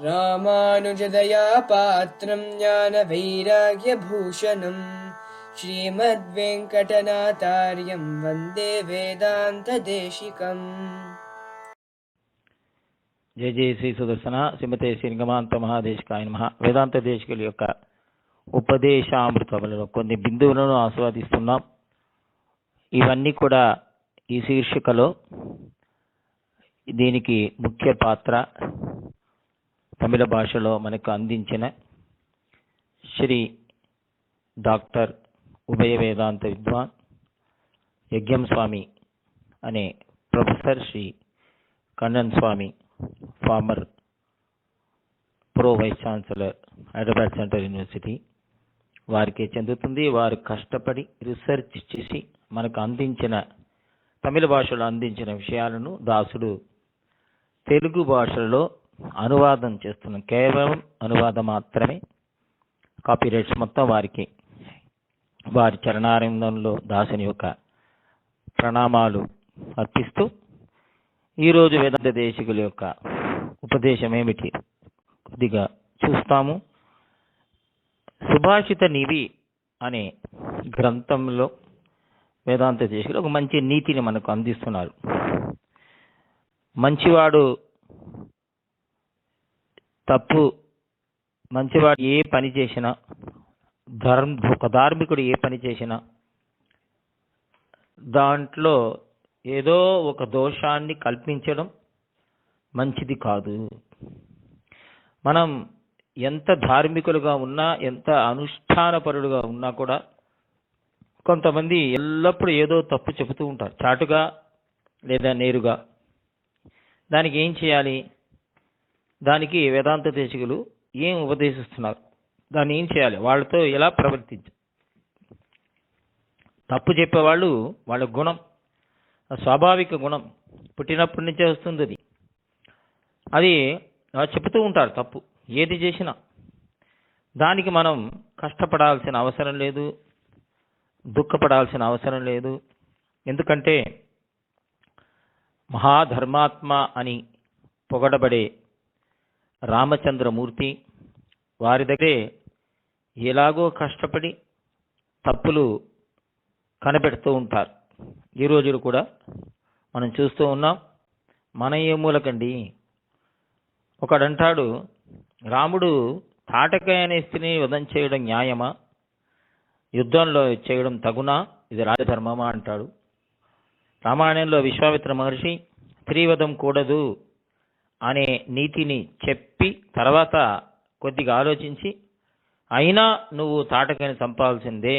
రామానుజదయా పాత్రం జ్ఞాన వైరాగ్య భూషణం శ్రీమద్వేంకటనాథార్యం వందే వేదాంత దేశికం. జయ జయ శ్రీ సుదర్శన శ్రీమతే శ్రీనిగమాంత మహాదేశికాయ నమః. వేదాంత దేశికుల యొక్క ఉపదేశామృతములలో కొన్ని బిందువులను ఆస్వాదిస్తున్నాం. ఇవన్నీ కూడా ఈ శీర్షికలో దీనికి ముఖ్య పాత్ర తమిళ భాషలో మనకు అందించిన శ్రీ డాక్టర్ ఉభయ వేదాంత విద్వాన్ యజ్ఞం స్వామి అనే professor Shri Kannan Swami, former pro vice chancellor Hyderabad central university వారికి చెందుతుంది. వారు కష్టపడి రీసెర్చ్ చేసి మనకు అందించిన తమిళ భాషలో అందించిన విషయాలను దాసుడు తెలుగు భాషలో అనువాదం చేస్తున్నాం. కేవలం అనువాదం మాత్రమే, కాపీరైట్స్ మొత్తం వారికి. వారి చరణారంగంలో దాసుని యొక్క ప్రణామాలు అర్పిస్తూ ఈరోజు వేదాంత దేశికుల యొక్క ఉపదేశం ఏమిటి కొద్దిగా చూస్తాము. సుభాషిత నివి అనే గ్రంథంలో వేదాంత దేశికులు ఒక మంచి నీతిని మనకు అందిస్తున్నారు. మంచివాడు ఏ పని చేసినా, ఒక ధార్మికుడు ఏ పని చేసినా దాంట్లో ఏదో ఒక దోషాన్ని కల్పించడం మంచిది కాదు. మనం ఎంత ధార్మికులుగా ఉన్నా, ఎంత అనుష్ఠానపరులుగా ఉన్నా కూడా కొంతమంది ఎల్లప్పుడూ ఏదో తప్పు చెబుతూ ఉంటారు, చాటుగా లేదా నేరుగా. దానికి ఏం చేయాలి? దానికి వేదాంత దేశికులు ఏం ఉపదేశిస్తున్నారు, దాన్ని ఏం చేయాలి, వాళ్ళతో ఎలా ప్రవర్తించాలి? తప్పు చెప్పేవాళ్ళు వాళ్ళ గుణం, స్వాభావిక గుణం, పుట్టినప్పటి నుంచే వస్తుంది. అది చెబుతూ ఉంటారు తప్పు ఏది చేసినా. దానికి మనం కష్టపడాల్సిన అవసరం లేదు, దుఃఖపడాల్సిన అవసరం లేదు. ఎందుకంటే మహాధర్మాత్మ అని పొగడబడే రామచంద్రమూర్తి వారి దగ్గరే ఎలాగో కష్టపడి తప్పులు కనిపెడుతూ ఉంటారు. ఈ రోజులు కూడా మనం చూస్తూ ఉన్నాం. మన ఏ మూలకండి? ఒకడంటాడు, రాముడు తాటకాయ అనే స్త్రీని వధం చేయడం న్యాయమా? యుద్ధంలో చేయడం తగునా? ఇది రాజధర్మమా అంటాడు. రామాయణంలో విశ్వామిత్ర మహర్షి స్త్రీవధం కూడదు అనే నీతిని చెప్పి తర్వాత కొద్దిగా ఆలోచించి, అయినా నువ్వు తాటకాయని చంపాల్సిందే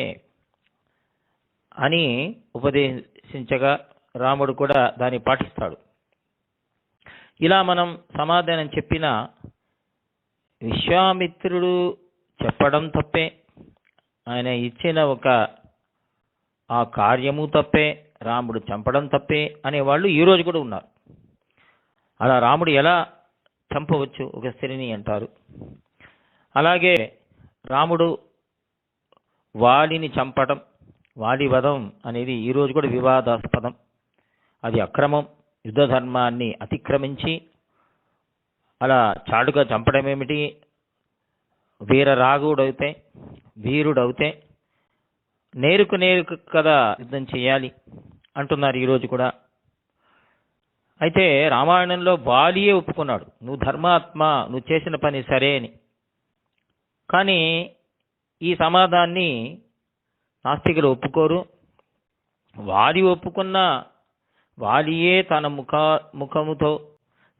అని ఉపదేశించగా రాముడు కూడా దాన్ని పాటిస్తాడు. ఇలా మనం సమాధానం చెప్పిన విశ్వామిత్రుడు చెప్పడం తప్పే, ఆయన ఇచ్చిన ఆ కార్యము తప్పే, రాముడు చంపడం తప్పే అనేవాళ్ళు ఈరోజు కూడా ఉన్నారు. అలా రాముడు ఎలా చంపవచ్చు ఒక స్త్రీని అంటారు. అలాగే రాముడు వాలిని చంపడం, వాలి వధం అనేది ఈరోజు కూడా వివాదాస్పదం. అది అక్రమం. యుద్ధ ధర్మాన్ని అతిక్రమించి అలా చాటుగా చంపడం ఏమిటి? వీరుడవుతే నేరుకు కదా యుద్ధం చేయాలి అంటున్నారు ఈరోజు కూడా. అయితే రామాయణంలో వాలియే ఒప్పుకున్నాడు, నువ్వు ధర్మాత్మ, నువ్వు చేసిన పని సరే అని. కానీ ఈ సమాధాన్ని నాస్తికులు ఒప్పుకోరు. వాలి ఒప్పుకున్నా, వాలియే తన ముఖముతో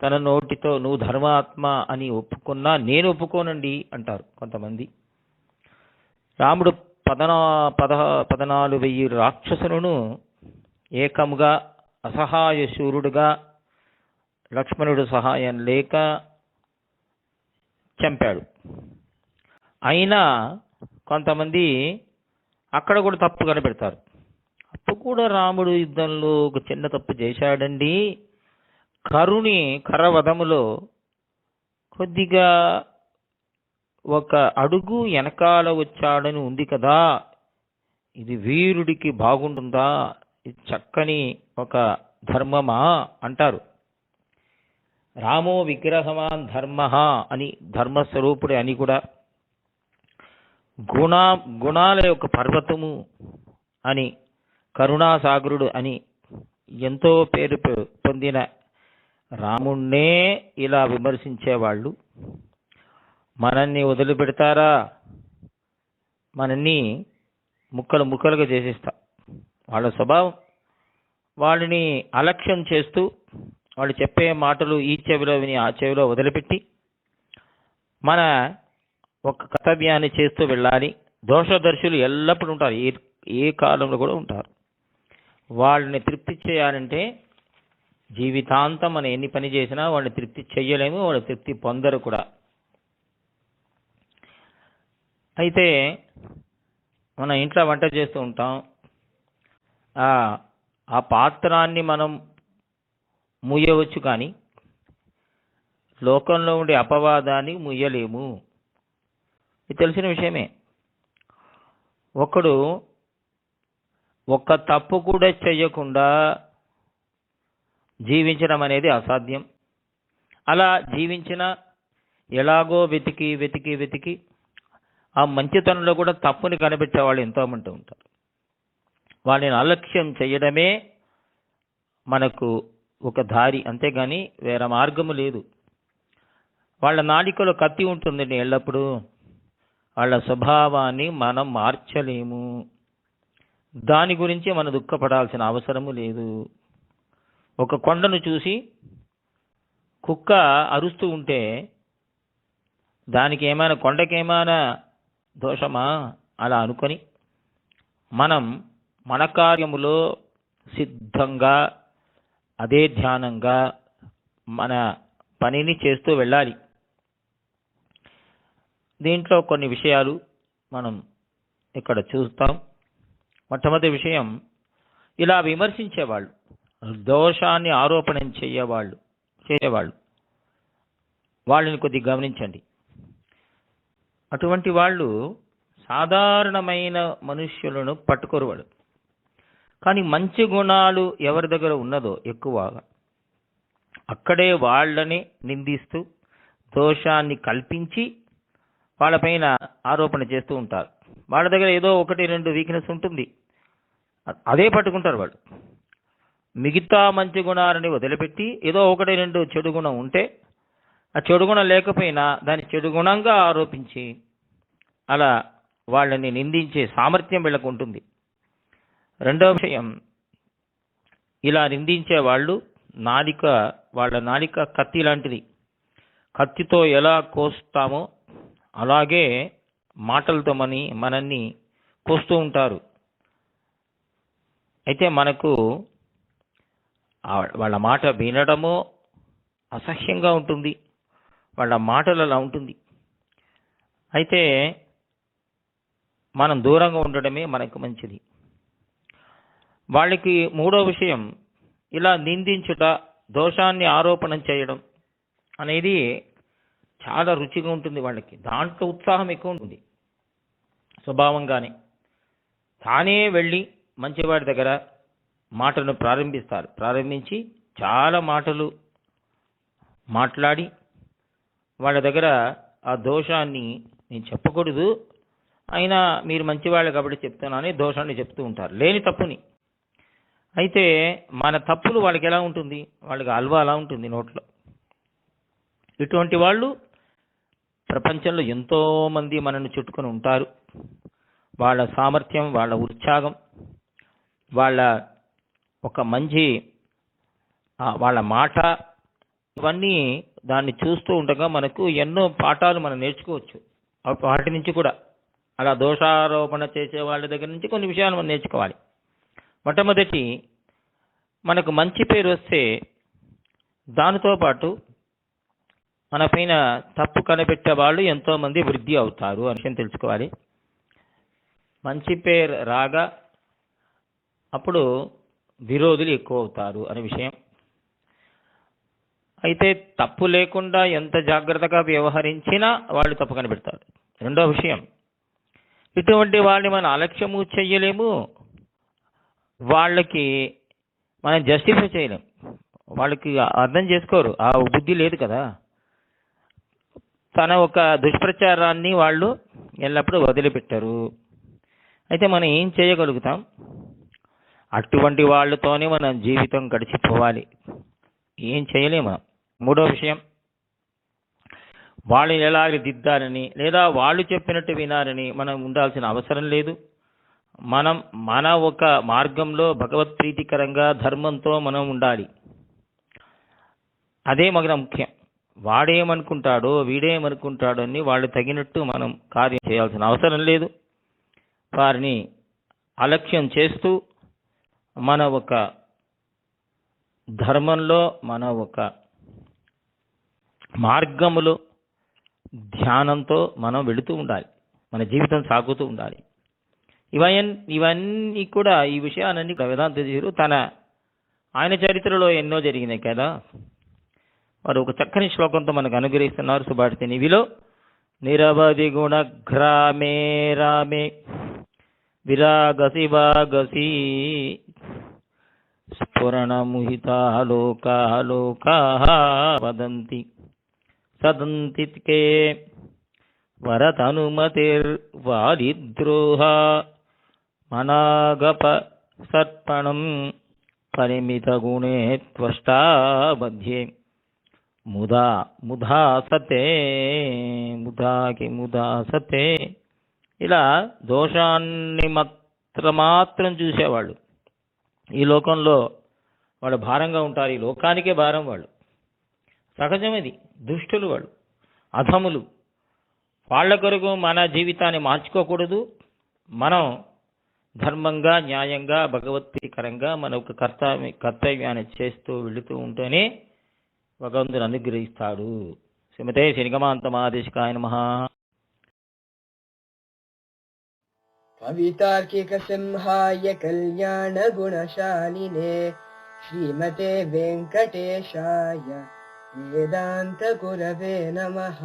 తన నోటితో నువ్వు ధర్మాత్మ అని ఒప్పుకున్నా నేను ఒప్పుకోనండి అంటారు కొంతమంది. రాముడు 14,000 రాక్షసులను ఏకముగా అసహాయ శూరుడుగా లక్ష్మణుడు సహాయం లేక చంపాడు. అయినా కొంతమంది అక్కడ కూడా తప్పు కనిపెడతారు. అప్పుడు కూడా రాముడు యుద్ధంలో ఒక చిన్న తప్పు చేశాడండి, కరవధములో కొద్దిగా ఒక అడుగు వెనకాల వచ్చాడని ఉంది కదా, ఇది వీరుడికి బాగుంటుందా? ఇది చక్కని ఒక ధర్మమా అంటారు. రామో విగ్రహవాన్ ధర్మ అని, ధర్మస్వరూపుడు అని కూడా, గుణాల యొక్క పర్వతము అని, కరుణాసాగరుడు అని ఎంతో పేరు పొందిన రాముణ్ణే ఇలా విమర్శించేవాళ్ళు మనల్ని వదిలిపెడతారా? మనల్ని ముక్కలు ముక్కలుగా చేసేస్తా. వాళ్ళ స్వభావం. వాళ్ళని అలక్ష్యం చేస్తూ, వాళ్ళు చెప్పే మాటలు ఈ చెవిలో విని ఆ చెవిలో వదిలిపెట్టి మన ఒక కర్తవ్యాన్ని చేస్తూ వెళ్ళాలి. దోషదర్శులు ఎల్లప్పుడూ ఉంటారు, ఏ కాలంలో కూడా ఉంటారు. వాళ్ళని తృప్తి చేయాలంటే జీవితాంతం మనం ఎన్ని పని చేసినా వాళ్ళని తృప్తి చెయ్యలేము, వాళ్ళు తృప్తి పొందరు కూడా. అయితే మనం ఇంట్లో వంట చేస్తూ ఉంటాం. ఆ పాత్రాన్ని మనం ముయ్యవచ్చు, కానీ లోకంలో ఉండే అపవాదాన్ని ముయ్యలేము. ఇది తెలిసిన విషయమే. ఒకడు ఒక్క తప్పు కూడా చెయ్యకుండా జీవించడం అనేది అసాధ్యం. అలా జీవించిన ఎలాగో వెతికి వెతికి వెతికి ఆ మంచితనంలో కూడా తప్పుని కనిపెట్టే వాళ్ళు ఎంతోమంది ఉంటారు. వాళ్ళని అలక్ష్యం చేయడమే మనకు ఒక దారి, అంతేగాని వేరే మార్గము లేదు. వాళ్ళ నాలికలో కత్తి ఉంటుందండి ఎల్లప్పుడూ. వాళ్ళ స్వభావాన్ని మనం మార్చలేము. దాని గురించి మనం దుఃఖపడాల్సిన అవసరము లేదు. ఒక కొండను చూసి కుక్క అరుస్తూ ఉంటే దానికి ఏమైనా, కొండకేమైనా దోషమా? అలా అనుకొని మనం మన కార్యములో సిద్ధంగా అదే ధ్యానంగా మన పనిని చేస్తూ వెళ్ళాలి. దీంట్లో కొన్ని విషయాలు మనం ఇక్కడ చూస్తాం. మొట్టమొదటి విషయం, ఇలా విమర్శించేవాళ్ళు, దోషాన్ని ఆరోపణ చేసేవాళ్ళు వాళ్ళని కొద్దిగా గమనించండి. అటువంటి వాళ్ళు సాధారణమైన మనుష్యులను పట్టుకోరు వాళ్ళు. కానీ మంచి గుణాలు ఎవరి దగ్గర ఉన్నదో ఎక్కువగా అక్కడే వాళ్ళని నిందిస్తూ దోషాన్ని కల్పించి వాళ్ళపైన ఆరోపణ చేస్తూ ఉంటారు. వాళ్ళ దగ్గర ఏదో ఒకటి రెండు వీక్నెస్ ఉంటుంది, అదే పట్టుకుంటారు వాళ్ళు. మిగతా మంచి గుణాలని వదిలిపెట్టి ఏదో ఒకటి రెండు చెడు గుణం ఉంటే, ఆ చెడు గుణం లేకపోయినా దాన్ని చెడు గుణంగా ఆరోపించి అలా వాళ్ళని నిందించే సామర్థ్యం వీళ్ళకు ఉంటుంది. రెండవ విషయం, ఇలా నిందించే వాళ్ళు వాళ్ళ నాలిక కత్తి లాంటిది. కత్తితో ఎలా కోస్తామో అలాగే మాటలతో మనల్ని కోస్తూ ఉంటారు. అయితే మనకు వాళ్ళ మాట వినడమో అసహ్యంగా ఉంటుంది, వాళ్ళ మాటలు అలా ఉంటుంది. అయితే మనం దూరంగా ఉండడమే మనకు మంచిది. వాళ్ళకి మూడో విషయం, ఇలా నిందించుట, దోషాన్ని ఆరోపణ చేయడం అనేది చాలా రుచిగా ఉంటుంది వాళ్ళకి. దాంట్లో ఉత్సాహం ఎక్కువ ఉంటుంది స్వభావంగానే. తానే వెళ్ళి మంచివాడి దగ్గర మాటలను ప్రారంభించి చాలా మాటలు మాట్లాడి వాళ్ళ దగ్గర ఆ దోషాన్ని, నేను చెప్పకూడదు అయినా మీరు మంచివాళ్ళు కాబట్టి చెప్తున్నానని దోషాన్ని చెప్తూ ఉంటారు, లేని తప్పుని. అయితే మన తప్పులు వాళ్ళకి ఎలా ఉంటుంది, వాళ్ళకి అల్వా అలా ఉంటుంది నోట్లో. ఇటువంటి వాళ్ళు ప్రపంచంలో ఎంతోమంది మనల్ని చుట్టుకొని ఉంటారు. వాళ్ళ సామర్థ్యం, వాళ్ళ ఉత్సాహం, వాళ్ళ ఒక మంచి వాళ్ళ మాట, ఇవన్నీ దాన్ని చూస్తూ ఉండగా మనకు ఎన్నో పాఠాలు మనం నేర్చుకోవచ్చు. వాటి నుంచి కూడా అలా దోషారోపణ చేసే వాళ్ళ దగ్గర నుంచి కొన్ని విషయాలు మనం నేర్చుకోవాలి. మొట్టమొదటి, మనకు మంచి పేరు వస్తే దానితో పాటు మన పైన తప్పు కనిపెట్టే వాళ్ళు ఎంతోమంది వృద్ధి అవుతారు అనే విషయం తెలుసుకోవాలి. మంచి పేరు రాగా అప్పుడు విరోధులు ఎక్కువ అవుతారు అనే విషయం. అయితే తప్పు లేకుండా ఎంత జాగ్రత్తగా వ్యవహరించినా వాళ్ళు తప్పు కనిపెడతారు. రెండో విషయం, ఇటువంటి వాళ్ళని మనం అలక్ష్యము చెయ్యలేము, వాళ్ళకి మనం జస్టిఫై చేయలేము. వాళ్ళకి అర్థం చేసుకోరు, ఆ బుద్ధి లేదు కదా. తన ఒక దుష్ప్రచారాన్ని వాళ్ళు ఎల్లప్పుడూ వదిలిపెట్టరు. అయితే మనం ఏం చేయగలుగుతాం? అటువంటి వాళ్ళతోనే మన జీవితం గడిచిపోవాలి, ఏం చేయలేము. మూడో విషయం, వాళ్ళని ఎలాగ దిద్దాలని లేదా వాళ్ళు చెప్పినట్టు వినాలని మనం ఉండాల్సిన అవసరం లేదు. మనం మన ఒక మార్గంలో భగవత్ ప్రీతికరంగా ధర్మంతో మనం ఉండాలి. అదే మనకు ముఖ్యం. వాడేమనుకుంటాడో వీడేమనుకుంటాడో అని వాళ్ళు తగినట్టు మనం కార్యం చేయాల్సిన అవసరం లేదు. వారిని అలక్ష్యం చేస్తూ మన ఒక ధర్మంలో మన ఒక మార్గములో ధ్యానంతో మనం వెళుతూ ఉండాలి, మన జీవితం సాగుతూ ఉండాలి. ఇవన్నీ కూడా, ఈ విషయాలన్నీ వేదాంత తీరు ఆయన చరిత్రలో ఎన్నో జరిగినాయి కదా. వారు ఒక చక్కని శ్లోకంతో మనకు అనుగ్రహిస్తున్నారు. సుభాషిత నివిలో నిరవధి గుణగ్రామే రామే విరాగసి వాగసి స్ఫురణముహితాలోకా వదంతి సదంతికే వరతనుమతిర్వారిద్రోహ మనాగప సర్పణం పరిమిత గుణే త్వష్టాబధ్యే ముధాసతే ముధాసతే. ఇలా దోషాన్ని మాత్రం చూసేవాళ్ళు ఈ లోకంలో వాళ్ళు భారంగా ఉంటారు. ఈ లోకానికే భారం వాళ్ళు. సహజమది. దుష్టులు వాళ్ళు, అధములు. వాళ్ళ కొరకు మన జీవితాన్ని మార్చుకోకూడదు. మనం ధర్మంగా, న్యాయంగా, భగవత్ప్రీతికరంగా మన ఒక కర్తవ్యాన్ని చేస్తూ వెళుతూ ఉంటేనే భగవంతుడు అనుగ్రహిస్తాడు. శ్రీమతే శ్రీనిగమాంత మహాదేశికాయ నమః. కవితార్కిక సింహాయ కళ్యాణ గుణశాలినే శ్రీమతే వెంకటేశాయ వేదాంత గురవే నమః.